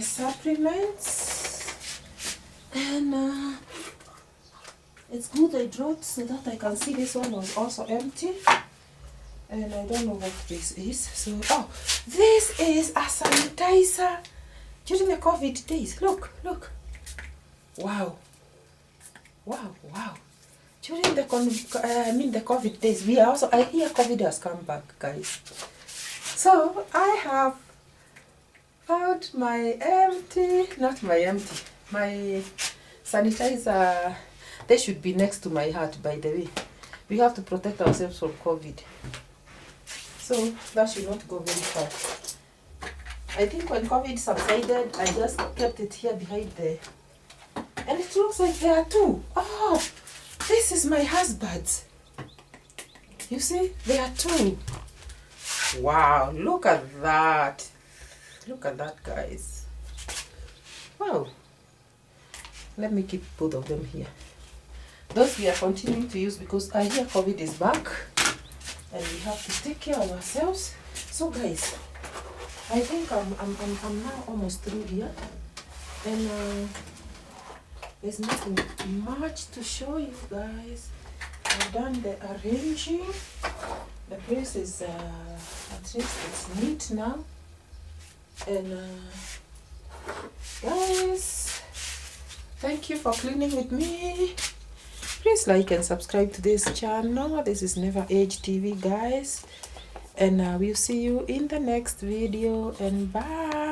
supplements, and it's good I dropped so that I can see this one was also empty. And I don't know what this is. So, oh, this is a sanitizer during the COVID days. Look. Wow. During the the COVID days, I hear COVID has come back, guys. So I have found my sanitizer. They should be next to my heart, by the way. We have to protect ourselves from COVID. So that should not go very far. I think when COVID subsided, I just kept it here behind there. And it looks like there are two. Oh, this is my husband's. You see, there are two. Wow, look at that. Look at that, guys. Wow. Let me keep both of them here. Those we are continuing to use because I hear COVID is back. And we have to take care of ourselves. So guys, I think I'm now almost through here. And there's nothing much to show you guys. I've done the arranging. The place is at least it's neat now. And guys, thank you for cleaning with me. Please like and subscribe to this channel. This is Never Age TV, guys. And we'll see you in the next video. And bye.